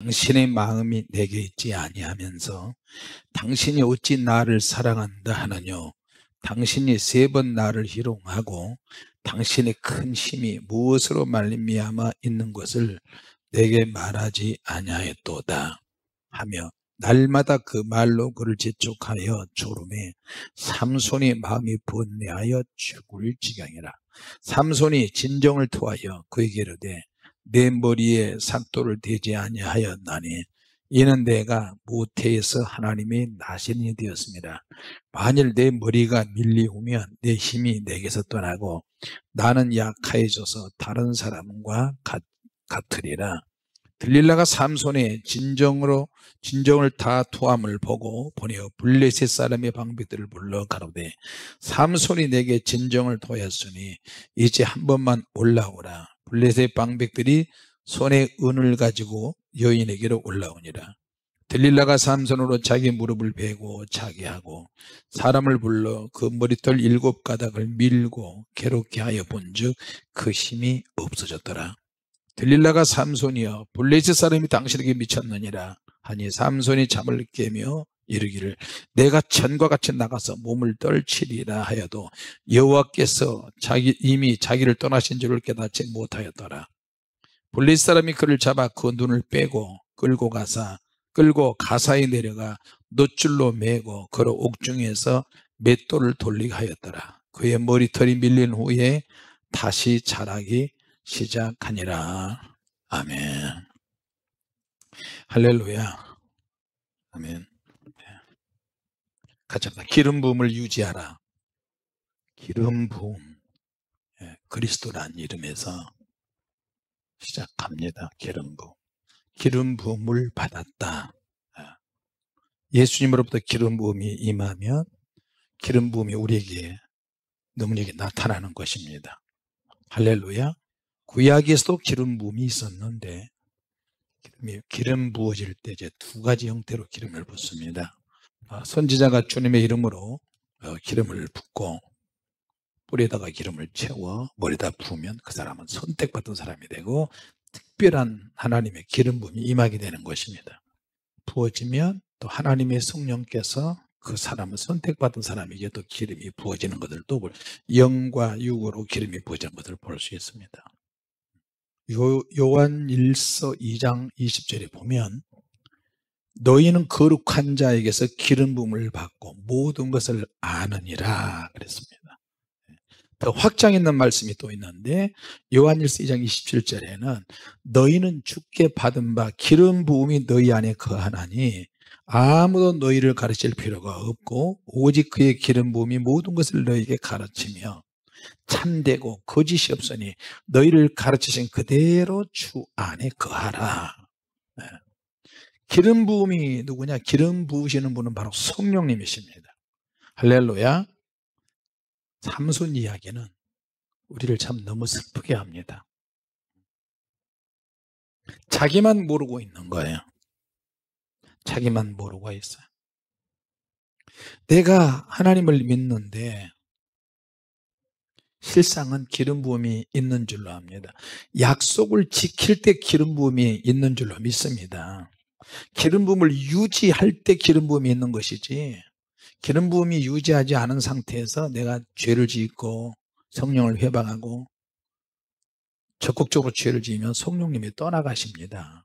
당신의 마음이 내게 있지 아니하면서 당신이 어찌 나를 사랑한다 하느뇨. 당신이 3번 나를 희롱하고 당신의 큰 힘이 무엇으로 말미암아 있는 것을 내게 말하지 아니하였도다 하며 날마다 그 말로 그를 재촉하여 조름에 삼손이 마음이 번뇌하여 죽을 지경이라. 삼손이 진정을 토하여 그에게 이르되 내 머리에 삭도를 대지 아니하였나니 이는 내가 모태에서 하나님의 나신이 되었습니다. 만일 내 머리가 밀리우면 내 힘이 내게서 떠나고 나는 약해져서 다른 사람과 같으리라. 들릴라가 삼손의 진정을 다 토함을 보고 보내어 블레셋 사람의 방백들을 불러 가로되 삼손이 내게 진정을 토하였으니 이제 한 번만 올라오라. 블레셋 방백들이 손에 은을 가지고 여인에게로 올라오니라. 들릴라가 삼손으로 자기 무릎을 베고 자게 하고 사람을 불러 그 머리털 7가닥을 밀고 괴롭게 하여 본즉 그 힘이 없어졌더라. 들릴라가 삼손이여 블레셋 사람이 당신에게 미쳤느니라 하니 삼손이 잠을 깨며 이르기를 내가 전과 같이 나가서 몸을 떨치리라 하여도 여호와께서 이미 자기를 떠나신 줄을 깨닫지 못하였더라. 블레셋 사람이 그를 잡아 그 눈을 빼고 끌고 가사에 내려가 놋줄로 매고 그로 옥중에서 맷돌을 돌리게 하였더라. 그의 머리털이 밀린 후에 다시 자라기 시작하니라. 아멘. 할렐루야. 아멘. 같이 합시다. 기름 부음을 유지하라. 기름 부음. 그리스도란 이름에서 시작합니다. 기름 부음. 기름 부음을 받았다. 예수님으로부터 기름 부음이 임하면 기름 부음이 우리에게 능력이 나타나는 것입니다. 할렐루야. 구약에서도 기름 부음이 있었는데 기름 부어질 때 이제 2가지 형태로 기름을 붓습니다. 선지자가 주님의 이름으로 기름을 붓고 뿌리에다가 기름을 채워 머리에다 부으면 그 사람은 선택받은 사람이 되고 특별한 하나님의 기름 부음이 임하게 되는 것입니다. 부어지면 또 하나님의 성령께서 그 사람은 선택받은 사람에게 또 기름이 부어지는 것을 또 영과 육으로 기름이 부어지는 것을 볼 수 있습니다. 요한일서 2장 20절에 보면 너희는 거룩한 자에게서 기름 부음을 받고 모든 것을 아느니라 그랬습니다. 더 확장 있는 말씀이 또 있는데 요한일서 2장 27절에는 너희는 주께 받은 바 기름 부음이 너희 안에 거하나니 아무도 너희를 가르칠 필요가 없고 오직 그의 기름 부음이 모든 것을 너희에게 가르치며 참되고 거짓이 없으니 너희를 가르치신 그대로 주 안에 거하라. 기름 부음이 누구냐? 기름 부으시는 분은 바로 성령님이십니다. 할렐루야. 삼손 이야기는 우리를 참 너무 슬프게 합니다. 자기만 모르고 있는 거예요. 자기만 모르고 있어요. 내가 하나님을 믿는데 실상은 기름 부음이 있는 줄로 압니다. 약속을 지킬 때 기름 부음이 있는 줄로 믿습니다. 기름 부음을 유지할 때 기름 부음이 있는 것이지 기름 부음이 유지하지 않은 상태에서 내가 죄를 짓고 성령을 회방하고 적극적으로 죄를 지으면 성령님이 떠나가십니다.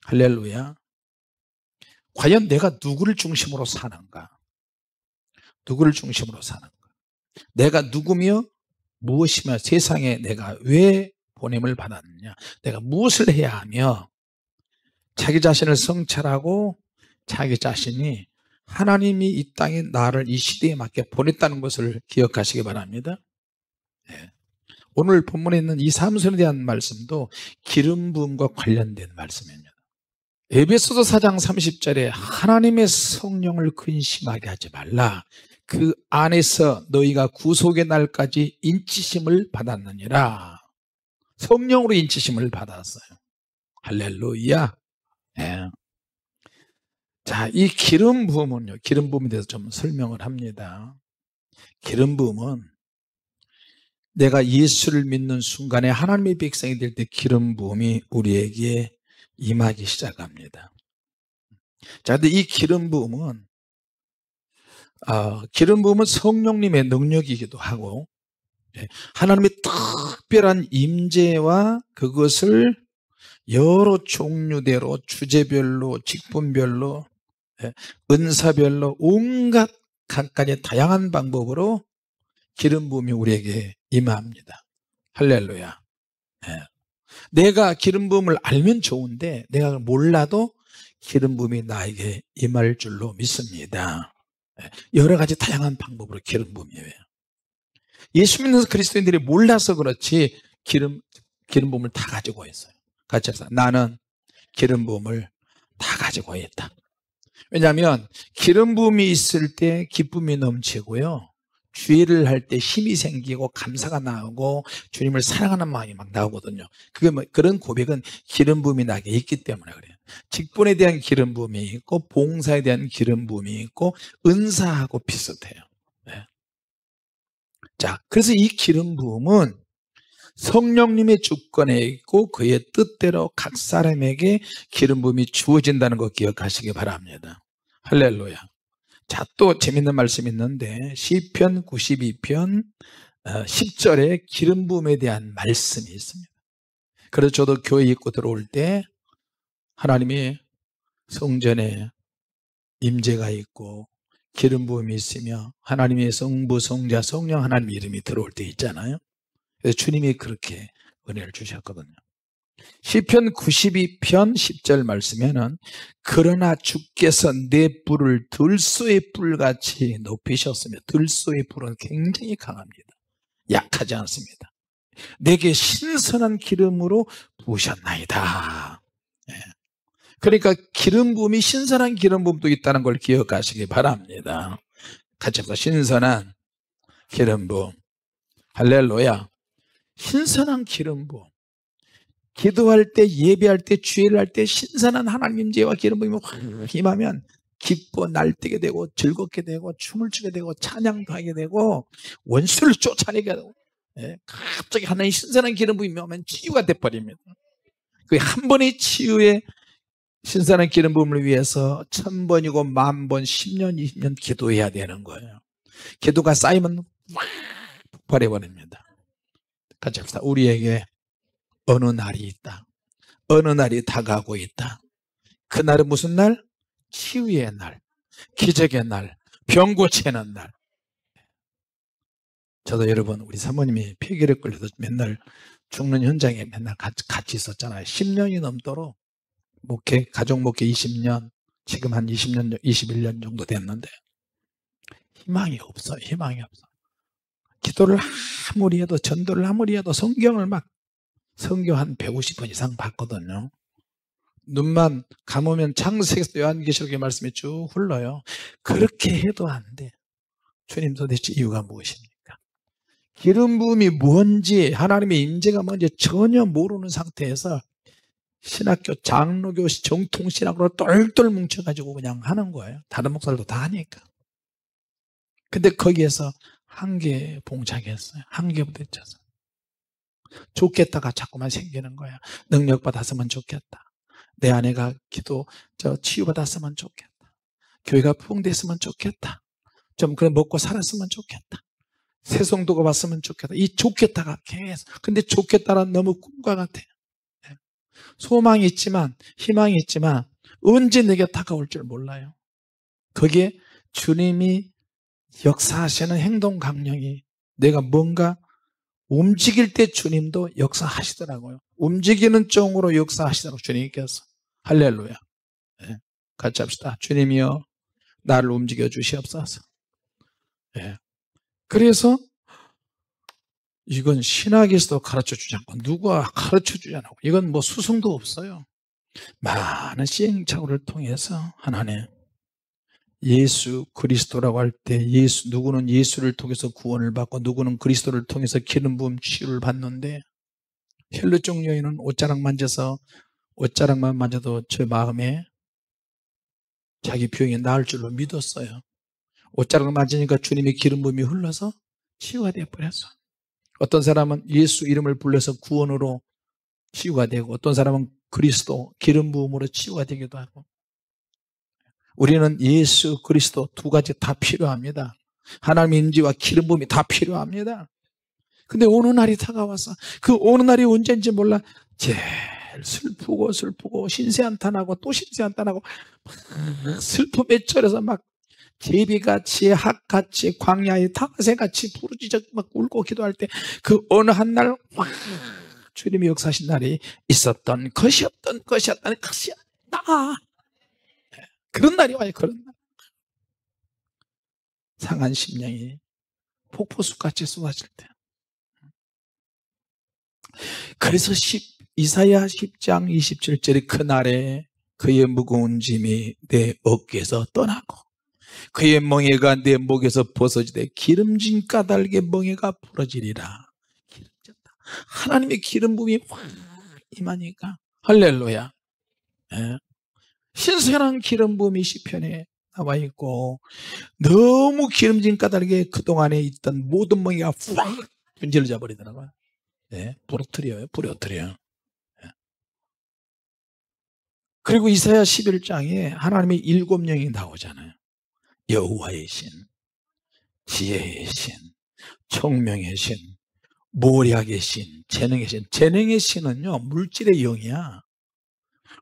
할렐루야. 과연 내가 누구를 중심으로 사는가? 누구를 중심으로 사는가? 내가 누구며 무엇이며 세상에 내가 왜 보냄을 받았느냐? 내가 무엇을 해야 하며 자기 자신을 성찰하고 자기 자신이 하나님이 이 땅에 나를 이 시대에 맞게 보냈다는 것을 기억하시기 바랍니다. 오늘 본문에 있는 이 삼손에 대한 말씀도 기름 부음과 관련된 말씀입니다. 에베소서 4장 30절에 하나님의 성령을 근심하게 하지 말라. 그 안에서 너희가 구속의 날까지 인치심을 받았느니라. 성령으로 인치심을 받았어요. 할렐루야. 네. 자, 이 기름 부음은요, 기름 부음에 대해서 좀 설명을 합니다. 기름 부음은 내가 예수를 믿는 순간에 하나님의 백성이 될 때 기름 부음이 우리에게 임하기 시작합니다. 자, 근데 이 기름 부음은 성령님의 능력이기도 하고, 하나님의 특별한 임재와 그것을 여러 종류대로 주제별로 직분별로 은사별로 온갖 각각의 다양한 방법으로 기름 부음이 우리에게 임합니다. 할렐루야. 내가 기름 부음을 알면 좋은데 내가 몰라도 기름 부음이 나에게 임할 줄로 믿습니다. 여러 가지 다양한 방법으로 기름 부음이에요. 예수 믿는 그리스도인들이 몰라서 그렇지 기름 부음을 다 가지고 있어요. 같이 해서 나는 기름 부음을 다 가지고 있다. 왜냐하면 기름 부음이 있을 때 기쁨이 넘치고요, 주의를 할 때 힘이 생기고 감사가 나오고 주님을 사랑하는 마음이 막 나오거든요. 그게 그런 고백은 기름 부음이 나게 있기 때문에 그래요. 직분에 대한 기름 부음이 있고 봉사에 대한 기름 부음이 있고 은사하고 비슷해요. 자, 그래서 이 기름 부음은 성령님의 주권에 있고 그의 뜻대로 각 사람에게 기름 부음이 주어진다는 거 기억하시기 바랍니다. 할렐루야. 자, 또 재밌는 말씀이 있는데 시편 92편 10절에 기름 부음에 대한 말씀이 있습니다. 그래서 저도 교회 입고 들어올 때 하나님이 성전에 임재가 있고 기름 부음이 있으며 하나님의 성부, 성자, 성령 하나님 이름이 들어올 때 있잖아요. 그래서 주님이 그렇게 은혜를 주셨거든요. 시편 92편 10절 말씀에는 그러나 주께서 내 뿔을 들소의 뿔같이 높이셨으며, 들소의 뿔은 굉장히 강합니다. 약하지 않습니다. 내게 신선한 기름으로 부으셨나이다. 그러니까 기름 부음이 신선한 기름 부음도 있다는 걸 기억하시기 바랍니다. 같이 합시다. 신선한 기름 부음. 할렐루야. 신선한 기름 부음. 기도할 때, 예배할 때, 주일을 할 때 신선한 하나님 임재와 기름 부음이 확 임하면 기뻐 날뛰게 되고 즐겁게 되고 춤을 추게 되고 찬양도 하게 되고 원수를 쫓아내게 되고, 갑자기 하나님 신선한 기름 부음이 오면 치유가 돼버립니다. 그 한 번의 치유에 신선한 기름 부음을 위해서 1000번이고 10,000번, 10년, 20년 기도해야 되는 거예요. 기도가 쌓이면 확 폭발해버립니다. 같이 합시다. 우리에게 어느 날이 있다. 어느 날이 다가오고 있다. 그날은 무슨 날? 치유의 날, 기적의 날, 병 고치는 날. 저도 여러분, 우리 사모님이 폐결핵 걸려서 맨날 죽는 현장에 맨날 같이 있었잖아요. 10년이 넘도록 가족 목회 20년, 지금 한 20년, 21년 정도 됐는데 희망이 없어요. 희망이 없어. 기도를 아무리 해도, 전도를 아무리 해도 성경 한 150번 이상 봤거든요. 눈만 감으면 창세기에서 요한계시록의 말씀이 쭉 흘러요. 그렇게 해도 안 돼. 주님, 도대체 이유가 무엇입니까? 기름 부음이 뭔지, 하나님의 임재가 뭔지 전혀 모르는 상태에서 신학교, 장로교, 정통신학으로 똘똘 뭉쳐가지고 그냥 하는 거예요. 다른 목사들도 다 하니까. 근데 거기에서 한계에 봉착했어요. 한계에 부딪혀서. 좋겠다가 자꾸만 생기는 거야. 능력 받았으면 좋겠다. 내 아내가 치유받았으면 좋겠다. 교회가 부흥됐으면 좋겠다. 좀 그래 먹고 살았으면 좋겠다. 새 성도가 왔으면 좋겠다. 이 좋겠다가 계속. 근데 좋겠다란 너무 꿈과 같아요. 소망이 있지만, 희망이 있지만 언제 내게 다가올 줄 몰라요. 거기에 주님이 역사하시는 행동 강령이, 내가 뭔가 움직일 때 주님도 역사하시더라고요. 움직이는 쪽으로 역사하시더라고요. 주님께서. 할렐루야. 같이 합시다. 주님이여 나를 움직여 주시옵소서. 그래서 이건 신학에서도 가르쳐주지 않고 누가 가르쳐주지 않고, 이건 뭐 수성도 없어요. 많은 시행착오를 통해서 하나님, 예수 그리스도라고 할 때 누구는 예수를 통해서 구원을 받고 누구는 그리스도를 통해서 기름 부음 치유를 받는데, 헬루족 여인은 옷자락만 만져도 저 마음에 자기 병이 나을 줄로 믿었어요. 옷자락을 만지니까 주님의 기름 부음이 흘러서 치유가 되어버렸어. 어떤 사람은 예수 이름을 불러서 구원으로 치유가 되고, 어떤 사람은 그리스도 기름 부음으로 치유가 되기도 하고, 우리는 예수 그리스도 두 가지 다 필요합니다. 하나님의 인지와 기름 부음이 다 필요합니다. 근데 어느 날이 다가와서, 그 어느 날이 언제인지 몰라, 제일 슬프고 신세한탄하고 또 신세한탄하고 슬픔에 절해서 막 제비같이 학같이 광야의 탕새같이 부르짖어 막 울고 기도할 때, 그 어느 한 날 주님이 역사하신 날이 있었던 것이 없던 것이 없다는 것이 나, 그런 날이 와요. 그런 날, 상한 심령이 폭포수같이 쏟아질 때. 그래서 이사야 10장 27절에 그날에 그의 무거운 짐이 내 어깨에서 떠나고 그의 멍에가 내 목에서 벗어지되 기름진 까닭의 멍에가 부러지리라. 기름졌다. 하나님의 기름 부음이 확 임하니까 할렐루야. 예. 신선한 기름 부음이 시편에 나와 있고, 너무 기름진 까닭에 그동안에 있던 모든 멍에가 확 분질러져 버리더라고요. 예. 부러뜨려요. 예. 그리고 이사야 11장에 하나님의 7명이 나오잖아요. 여호와의 신, 지혜의 신, 총명의 신, 모략의 신, 재능의 신. 재능의 신은요, 물질의 영이야.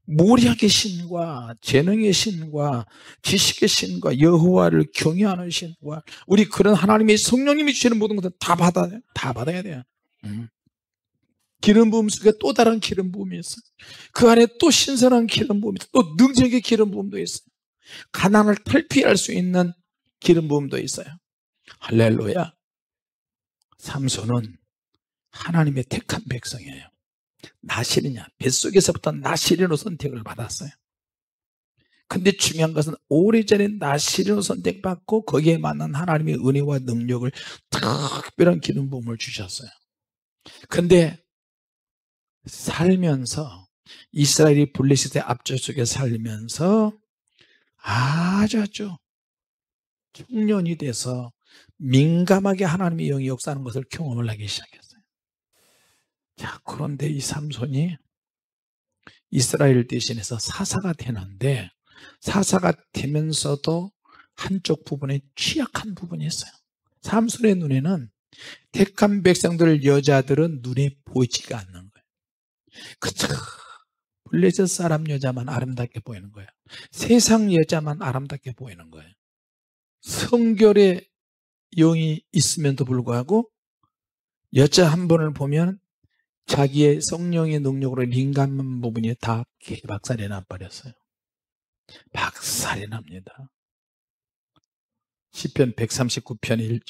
모략의 신과 재능의 신과 지식의 신과 여호와를 경외하는 신과 우리 그런 하나님의 성령님이 주시는 모든 것들 다 받아야 돼요. 기름 부음 속에 또 다른 기름 부음이 있어요. 그 안에 또 신선한 기름 부음이 있어요. 또 능력의 기름 부음도 있어요. 가난을 탈피할 수 있는 기름 부음도 있어요. 할렐루야. 삼손은 하나님의 택한 백성이에요. 나실이냐, 뱃속에서부터 나실인으로 선택을 받았어요. 근데 중요한 것은 오래전에 나실인으로 선택받고 거기에 맞는 하나님의 은혜와 능력을 특별한 기름 부음을 주셨어요. 근데 살면서 이스라엘이 블레셋의 압제 속에 살면서 아주 청년이 돼서 민감하게 하나님의 영이 역사하는 것을 경험을 하기 시작했어요. 자, 그런데 이 삼손이 이스라엘 대신해서 사사가 되는데, 사사가 되면서도 한쪽 부분에 취약한 부분이 있어요. 삼손의 눈에는 택한 백성들 여자들은 눈에 보이지가 않는 거예요. 그쵸? 블레셋 사람 여자만 아름답게 보이는 거예요. 세상 여자만 아름답게 보이는 거예요. 성결의 영이 있음에도 불구하고 여자 한 번을 보면 자기의 성령의 능력으로 민감한 부분이 다 개박살이 나버렸어요. 박살이 납니다. 시편 139편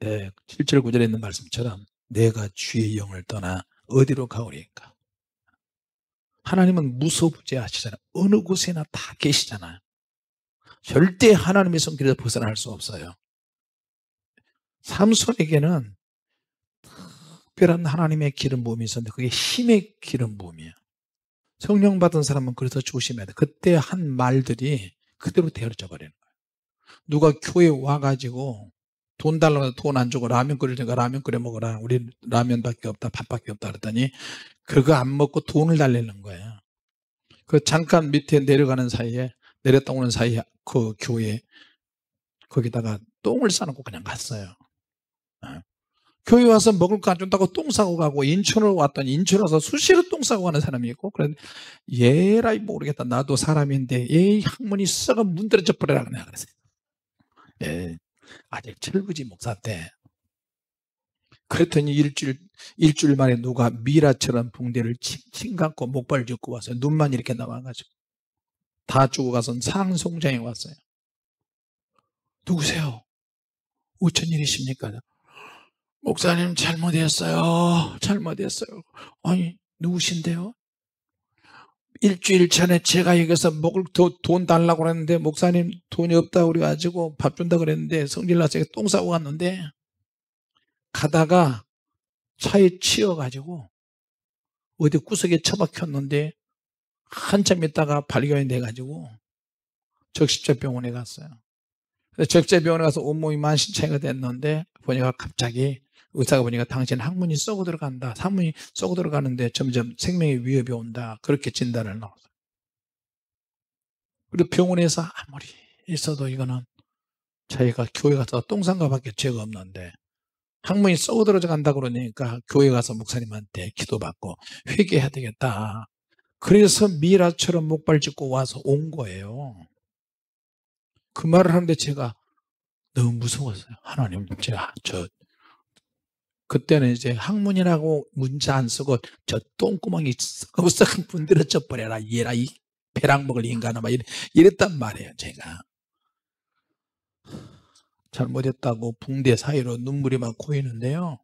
7절 9절에 있는 말씀처럼 내가 주의 영을 떠나 어디로 가오리까? 하나님은 무소부재하시잖아요. 어느 곳에나 다 계시잖아요. 절대 하나님의 손길에서 벗어날 수 없어요. 삼손에게는 특별한 하나님의 기름 부음이 있었는데 그게 힘의 기름 부음이에요. 성령 받은 사람은 그래서 조심해야 돼요. 그때 한 말들이 그대로 되어져 버리는 거예요. 누가 교회 와가지고 돈 달라고 해서 돈 안 주고 라면 끓일 테니까 라면 끓여 먹어라. 우리 라면밖에 없다, 밥밖에 없다 그랬더니 그거 안 먹고 돈을 달래는 거예요. 그 잠깐 밑에 내려가는 사이에, 내렸다 오는 사이에 그 교회 거기다가 똥을 싸놓고 그냥 갔어요. 교회 와서 먹을 거 안 준다고 똥 싸고 가고, 인천으로 왔더니 인천 와서 수시로 똥 싸고 가는 사람이 있고, 그런데 얘라이 모르겠다. 나도 사람인데 얘 학문이 썩어 문드러져 버려라 내가 그랬어요. 예, 아직 철부지 목사 때. 그랬더니 일주일 만에 누가 미라처럼 붕대를 칭칭 감고 목발 짚고 왔어요. 눈만 이렇게 나와가지고 다 주고 가서 상송장에 왔어요. 누구세요? 어쩐 일이십니까? 목사님 잘못했어요. 아니 누구신데요? 일주일 전에 제가 여기서 먹을 돈 달라고 그랬는데 목사님 돈이 없다고 그래가지고 밥 준다고 그랬는데 성질나서 똥 싸고 갔는데 가다가 차에 치여가지고 어디 구석에 처박혔는데 한참 있다가 발견이 돼가지고 적십자병원에 갔어요. 적십자병원에 가서 온몸이 만신창이가 됐는데 보니까 갑자기 의사가 보니까 당신 항문이 썩어 들어간다. 항문이 썩어 들어가는데 점점 생명의 위협이 온다. 그렇게 진단을 나왔어요. 그리고 병원에서 아무리 있어도 이거는 저희가 교회 가서 똥 싼 거밖에 죄가 없는데 항문이 썩어 들어간다 그러니까 교회 가서 목사님한테 기도받고 회개해야 되겠다. 그래서 미라처럼 목발 짚고 와서 온 거예요. 그 말을 하는데 제가 너무 무서웠어요. 하나님, 그때는 이제 항문이라고 문자 안 쓰고 저 똥구멍이 썩은 분들어져 버려라. 얘라 이 배락 먹을 인간아. 막 이랬단 말이에요. 제가 잘못했다고 붕대 사이로 눈물이 막 고이는데요.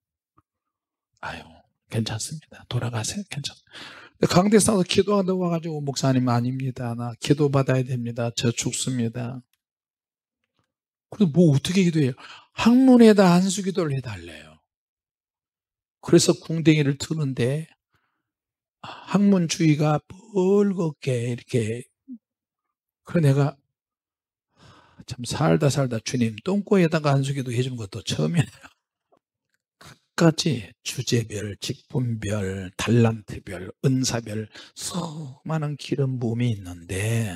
아유, 괜찮습니다. 돌아가세요. 괜찮습니다. 강대에서 기도하다 와가지고 목사님 아닙니다. 나 기도 받아야 됩니다. 저 죽습니다. 그래서 뭐 어떻게 기도해요? 항문에다 안수 기도를 해달래요. 그래서 궁뎅이를 트는데 항문 주위가 뻘겋게 이렇게. 그래 내가 참 살다 주님 똥꼬에다가 안수기도 해준 것도 처음이에요. 각가지 주제별, 직분별, 달란트별, 은사별 수많은 기름 부음이 있는데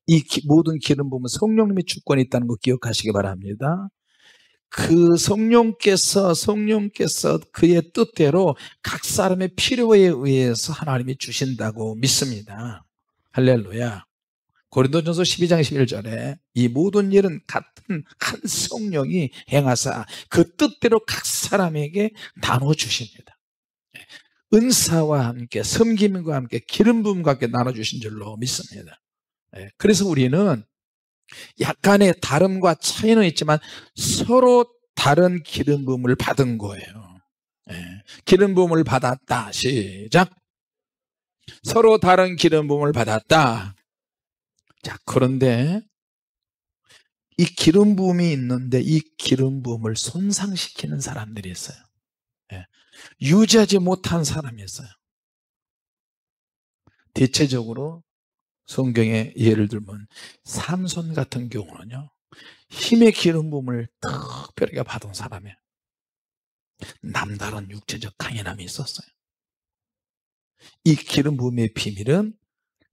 이 모든 기름 부음은 성령님의 주권이 있다는 거 기억하시기 바랍니다. 그 성령께서 그의 뜻대로 각 사람의 필요에 의해서 하나님이 주신다고 믿습니다. 할렐루야. 고린도전서 12장 11절에 이 모든 일은 같은 한 성령이 행하사 그 뜻대로 각 사람에게 나눠 주십니다. 은사와 함께 섬김과 함께 기름 부음과 함께 나눠 주신 줄로 믿습니다. 그래서 우리는 약간의 다름과 차이는 있지만 서로 다른 기름 부음을 받은 거예요. 기름 부음을 받았다. 시작. 서로 다른 기름 부음을 받았다. 자, 그런데 이 기름 부음이 있는데 이 기름 부음을 손상시키는 사람들이 있어요. 유지하지 못한 사람이 있어요. 대체적으로 성경에 예를 들면 삼손 같은 경우는요, 힘의 기름 부음을 특별하게 받은 사람이에요. 남다른 육체적 강인함이 있었어요. 이 기름 부음의 비밀은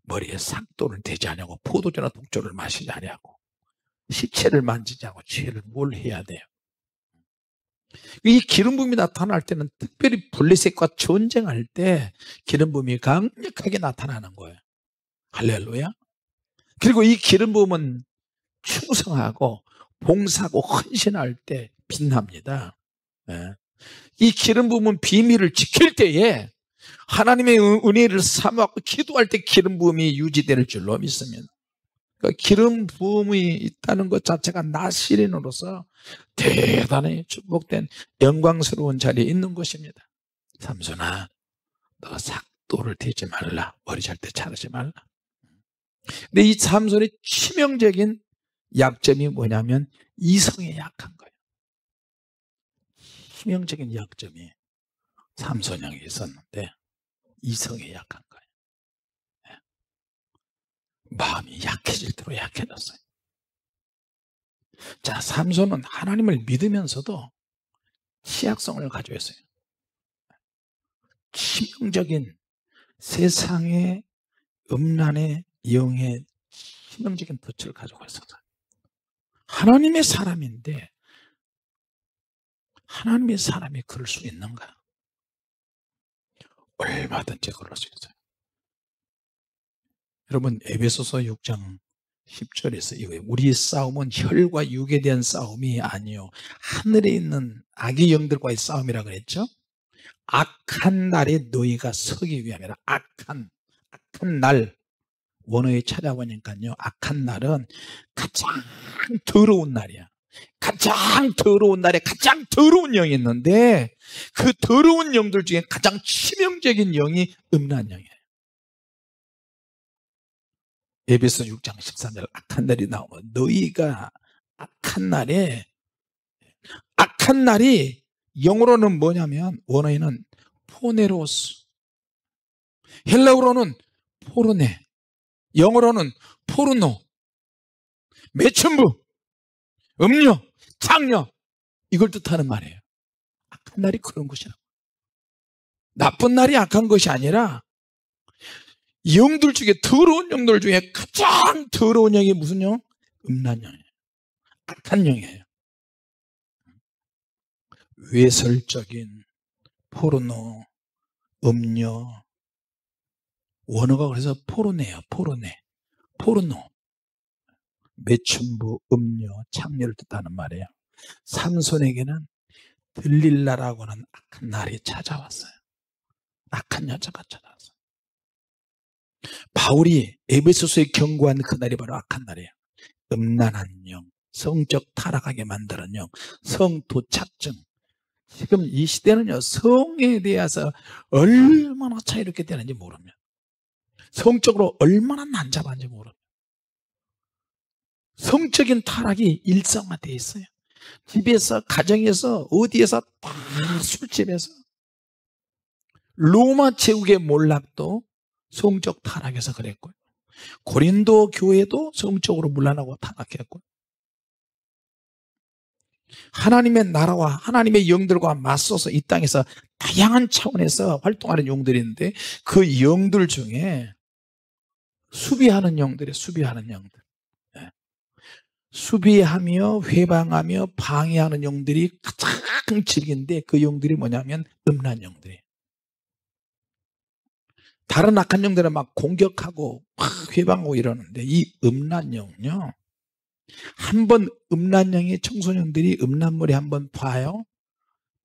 머리에 삭도를 대지 아니하고 포도주나 독주를 마시지 아니하고 시체를 만지지 않고 죄를 뭘 해야 돼요. 이 기름 부음이 나타날 때는 특별히 블레셋과 전쟁할 때 기름 부음이 강력하게 나타나는 거예요. 할렐루야. 그리고 이 기름 부음은 충성하고 봉사하고 헌신할 때 빛납니다. 이 기름 부음은 비밀을 지킬 때에 하나님의 은혜를 사모하고 기도할 때 기름 부음이 유지될 줄로 믿습니다. 그러니까 기름 부음이 있다는 것 자체가 나시린으로서 대단히 축복된 영광스러운 자리에 있는 것입니다. 삼손아, 너 삭도를 대지 말라. 머리 잘 때 자르지 말라. 근데 이 삼손의 치명적인 약점이 뭐냐면 이성에 약한 거예요. 치명적인 약점이 삼손에게 있었는데 이성에 약한 거예요. 마음이 약해질 대로 약해졌어요. 자, 삼손은 하나님을 믿으면서도 취약성을 가지고 있어요. 치명적인 세상의 음란의 영의 치명적인 덫을 가지고 있었어요. 하나님의 사람인데 하나님의 사람이 그럴 수 있는가? 얼마든지 그럴 수 있어요. 여러분, 에베소서 6장 10절에서 우리의 싸움은 혈과 육에 대한 싸움이 아니요 하늘에 있는 악의 영들과의 싸움이라고 그랬죠. 악한 날에 너희가 서기 위함이라. 악한 날, 원어에 찾아보니까요, 악한 날은 가장 더러운 날이야. 가장 더러운 날에 가장 더러운 영이 있는데 그 더러운 영들 중에 가장 치명적인 영이 음란 영이에요. 에베소 6장 13절 악한 날이 나오면 너희가 악한 날이 영어로는 뭐냐면 원어에는 포네로스, 헬라어로는 포르네, 영어로는 포르노, 매춘부, 음료, 장녀, 이걸 뜻하는 말이에요. 악한 날이 그런 것이라고. 나쁜 날이 악한 것이 아니라 영들 중에 더러운 영들 중에 가장 더러운 영이 무슨 영? 음란 영이에요. 악한 영이에요. 외설적인 포르노, 음료, 원어가 그래서 포르네요. 포르노, 매춘부, 음료, 창녀를 뜻하는 말이에요. 삼손에게는 들릴라라고 하는 악한 날이 찾아왔어요. 악한 여자가 찾아왔어요. 바울이 에베소서에 경고한 그날이 바로 악한 날이에요. 음란한 영, 성적 타락하게 만드는 영, 성도착증. 지금 이 시대는요, 성에 대해서 얼마나 차이롭게 되는지 모릅니다. 성적으로 얼마나 난잡한지 모릅니다. 성적인 타락이 일상화되어 있어요. 집에서, 가정에서, 어디에서 다 술집에서. 로마 제국의 몰락도 성적 타락에서 그랬고요. 고린도 교회도 성적으로 문란하고 타락했고요. 하나님의 나라와 하나님의 영들과 맞서서 이 땅에서 다양한 차원에서 활동하는 영들이 있는데 그 영들 중에 수비하는 영들이에요. 수비하는 영들. 네. 수비하며 회방하며 방해하는 영들이 가장 질긴데 그 영들이 뭐냐면 음란 영들이에요. 다른 악한 영들은 막 공격하고 막 회방하고 이러는데 이 음란 영은요, 한번 음란 영의 청소년들이 음란물에 한번 봐요,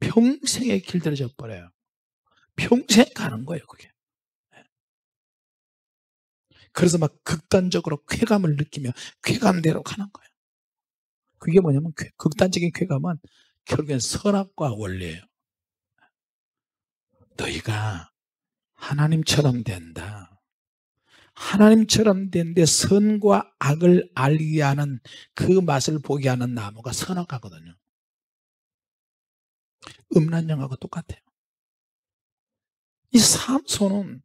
평생에 길들여져 버려요. 평생 가는 거예요, 그게. 그래서 막 극단적으로 쾌감을 느끼며 쾌감대로 가는 거예요. 그게 뭐냐면 극단적인 쾌감은 결국엔 선악과 원리예요. 너희가 하나님처럼 된다. 하나님처럼 된데 선과 악을 알게 하는 그 맛을 보게 하는 나무가 선악과거든요. 음란 영하고 똑같아요. 이 삼손은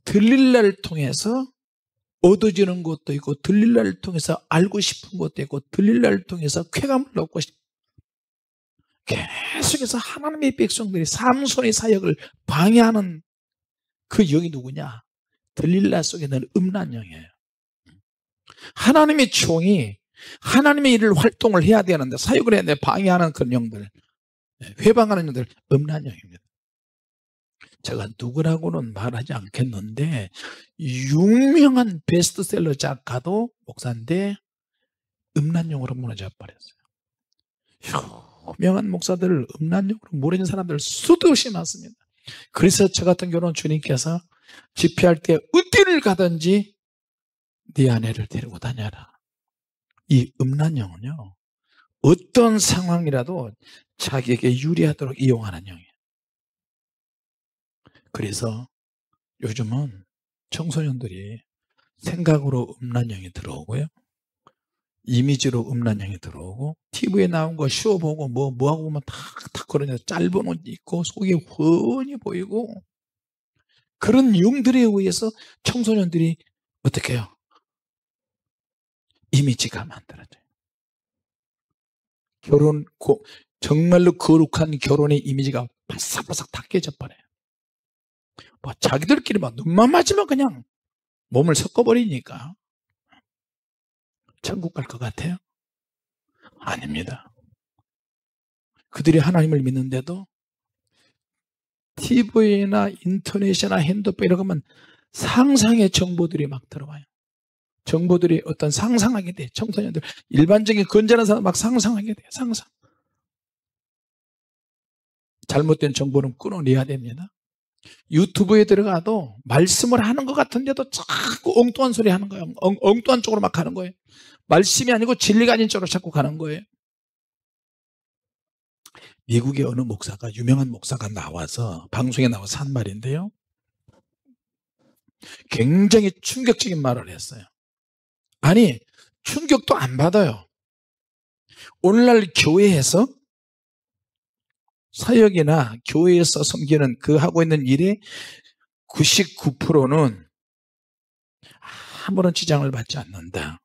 들릴라를 통해서 얻어지는 것도 있고 들릴라를 통해서 알고 싶은 것도 있고 들릴라를 통해서 쾌감을 얻고 싶고 계속해서 하나님의 백성들이 삼손의 사역을 방해하는 그 영이 누구냐? 들릴라 속에 있는 음란 영이에요. 하나님의 종이 하나님의 일을 활동을 해야 되는데 사역을 해야 되는데 방해하는 그런 영들, 회방하는 영들, 음란 영입니다. 제가 누구라고는 말하지 않겠는데 유명한 베스트셀러 작가도 목사인데 음란용으로 무너져 버렸어요. 유명한 목사들 음란용으로 무너진 사람들 수도 없이 많습니다. 그래서 저 같은 경우는 주님께서 집회할 때 어디를 가든지 네 아내를 데리고 다녀라. 이 음란용은요, 어떤 상황이라도 자기에게 유리하도록 이용하는 영이에요. 그래서 요즘은 청소년들이 생각으로 음란형이 들어오고요, 이미지로 음란형이 들어오고, TV에 나온 거 쇼 보고 뭐하고 보면 다 그러냐, 짧은 옷 입고 속이 훤히 보이고, 그런 용들에 의해서 청소년들이 어떻게 해요? 이미지가 만들어져요. 정말로 거룩한 결혼의 이미지가 바싹바싹 다 깨져버려요. 뭐 자기들끼리 막 눈만 맞으면 그냥 몸을 섞어버리니까 천국 갈 것 같아요? 아닙니다. 그들이 하나님을 믿는데도 TV나 인터넷이나 핸드폰 이런 거면 상상의 정보들이 막 들어와요. 정보들이 어떤 상상하게 돼. 청소년들, 일반적인 건전한 사람 막 상상하게 돼요. 상상. 잘못된 정보는 끊어내야 됩니다. 유튜브에 들어가도 말씀을 하는 것 같은데도 자꾸 엉뚱한 소리 하는 거예요. 엉뚱한 쪽으로 막 가는 거예요. 말씀이 아니고 진리가 아닌 쪽으로 자꾸 가는 거예요. 미국의 어느 목사가, 유명한 목사가 나와서 방송에 나와서 한 말인데요, 굉장히 충격적인 말을 했어요. 아니, 충격도 안 받아요. 오늘날 교회에서 사역이나 교회에서 섬기는 그 하고 있는 일의 99%는 아무런 지장을 받지 않는다.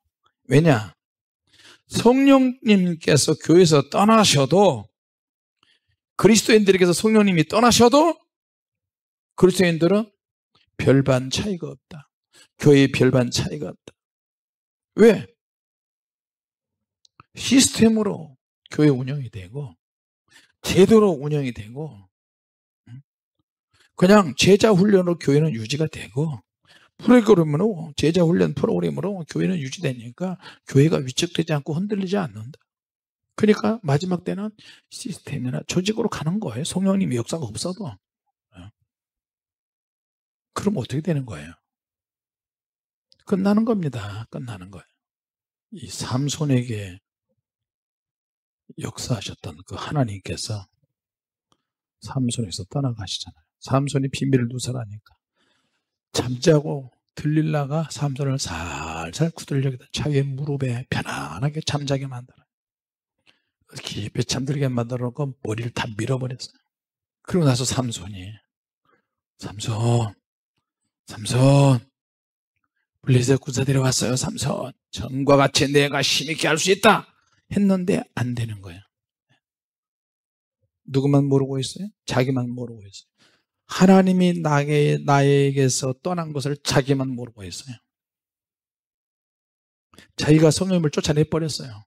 왜냐? 성령님께서 교회에서 떠나셔도 그리스도인들에게서 성령님이 떠나셔도 그리스도인들은 별반 차이가 없다. 교회에 별반 차이가 없다. 왜? 시스템으로 교회 운영이 되고 제대로 운영이 되고 그냥 제자 훈련으로 교회는 유지가 되고 프로그램으로 제자 훈련 프로그램으로 교회는 유지되니까 교회가 위축되지 않고 흔들리지 않는다. 그러니까 마지막 때는 시스템이나 조직으로 가는 거예요. 성령님의 역사가 없어도. 그럼 어떻게 되는 거예요? 끝나는 겁니다. 끝나는 거예요. 이 삼손에게 역사하셨던 그 하나님께서 삼손에서 떠나가시잖아요. 삼손이 비밀을 누설하니까 잠자고 들릴라가 삼손을 살살 구들려기다 자기의 무릎에 편안하게 잠자게 만들어요. 깊이 잠들게 만들어 놓고 머리를 다 밀어버렸어요. 그러고 나서 삼손이 삼손 블레셋 군사들이 왔어요. 삼손 전과 같이 내가 힘있게 할 수 있다 했는데 안 되는 거예요. 누구만 모르고 있어요? 자기만 모르고 있어요. 하나님이 나에게서 떠난 것을 자기만 모르고 있어요. 자기가 성령님을 쫓아내버렸어요.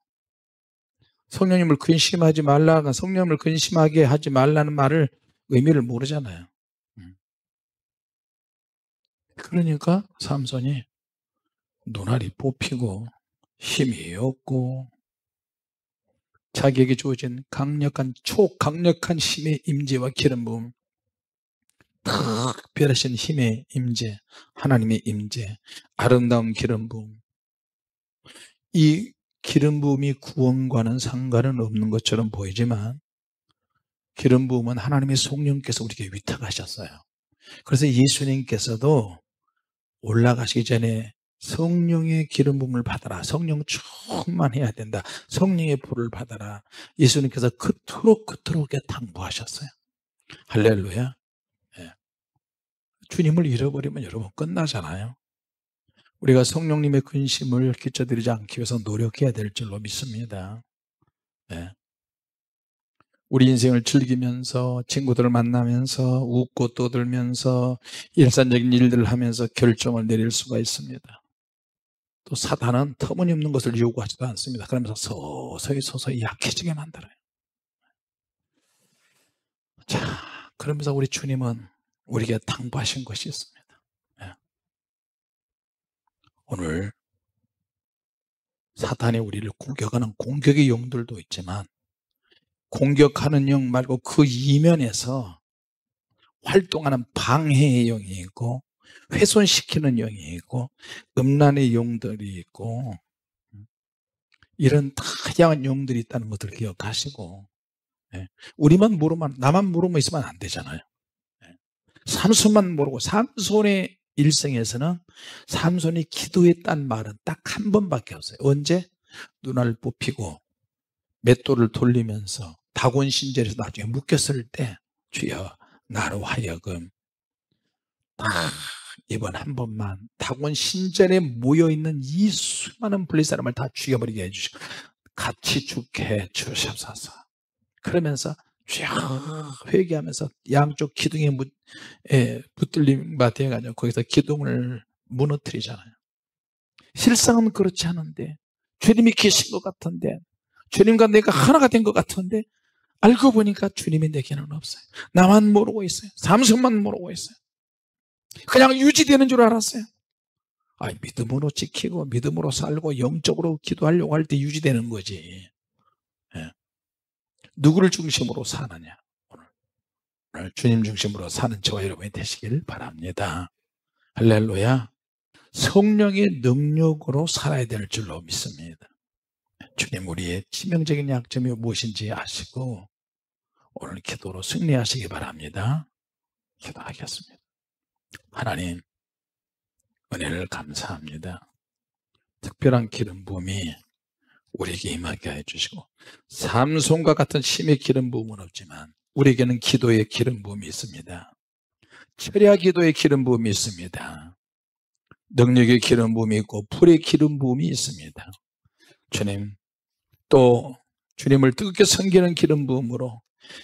성령님을 근심하지 말라가 성령님을 근심하게 하지 말라는 말을 의미를 모르잖아요. 그러니까 삼손이 눈알이 뽑히고 힘이 없고 자기에게 주어진 초강력한 힘의 임재와 기름 부음, 특별하신 힘의 임재, 하나님의 임재, 아름다운 기름 부음, 이 기름 부음이 구원과는 상관은 없는 것처럼 보이지만 기름 부음은 하나님의 성령께서 우리에게 위탁하셨어요. 그래서 예수님께서도 올라가시기 전에 성령의 기름 부음을 받아라. 성령 충만해야 된다. 성령의 불을 받아라. 예수님께서 그토록 당부하셨어요. 할렐루야. 예. 주님을 잃어버리면 여러분 끝나잖아요. 우리가 성령님의 근심을 끼쳐드리지 않기 위해서 노력해야 될 줄로 믿습니다. 예. 우리 인생을 즐기면서 친구들을 만나면서 웃고 떠들면서 일상적인 일들을 하면서 결정을 내릴 수가 있습니다. 또 사단은 터무니없는 것을 요구하지도 않습니다. 그러면서 서서히 약해지게 만들어요. 자, 그러면서 우리 주님은 우리에게 당부하신 것이 있습니다. 예. 오늘 사탄이 우리를 공격하는 공격의 용들도 있지만 공격하는 영 말고 그 이면에서 활동하는 방해의 영이 있고 훼손시키는 영이 있고 음란의 용들이 있고 이런 다양한 용들이 있다는 것을 기억하시고 우리만 모르면 나만 모르면 있으면 안 되잖아요. 삼손만 모르고 삼손의 일생에서는 삼손이 기도했다는 말은 딱 한 번밖에 없어요. 언제? 눈알 뽑히고 맷돌을 돌리면서 다곤 신전에서 나중에 묶였을 때 주여 나로 하여금 이번 한 번만 다곤 신전에 모여있는 이 수많은 블레셋 사람을 다 죽여버리게 해주시고 같이 죽게 해주셔서 그러면서 쫙 회개하면서 양쪽 기둥에 붙들림 바 되어가지고 거기서 기둥을 무너뜨리잖아요. 실상은 그렇지 않은데 주님이 계신 것 같은데 주님과 내가 하나가 된 것 같은데 알고 보니까 주님이 내게는 없어요. 나만 모르고 있어요. 삼손만 모르고 있어요. 그냥 유지되는 줄 알았어요. 믿음으로 지키고 믿음으로 살고 영적으로 기도하려고 할 때 유지되는 거지. 예. 누구를 중심으로 사느냐? 오늘 주님 중심으로 사는 저와 여러분이 되시길 바랍니다. 할렐루야. 성령의 능력으로 살아야 될 줄로 믿습니다. 주님 우리의 치명적인 약점이 무엇인지 아시고 오늘 기도로 승리하시기 바랍니다. 기도하겠습니다. 하나님 은혜를 감사합니다. 특별한 기름 부음이 우리에게 임하게 해주시고 삼손과 같은 힘의 기름 부음은 없지만 우리에게는 기도의 기름 부음이 있습니다. 철야 기도의 기름 부음이 있습니다. 능력의 기름 부음이 있고 불의 기름 부음이 있습니다. 주님 또 주님을 뜨겁게 섬기는 기름 부음으로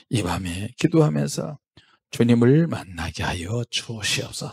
이 밤에 기도하면서 주님을 만나게 하여 주시옵소서.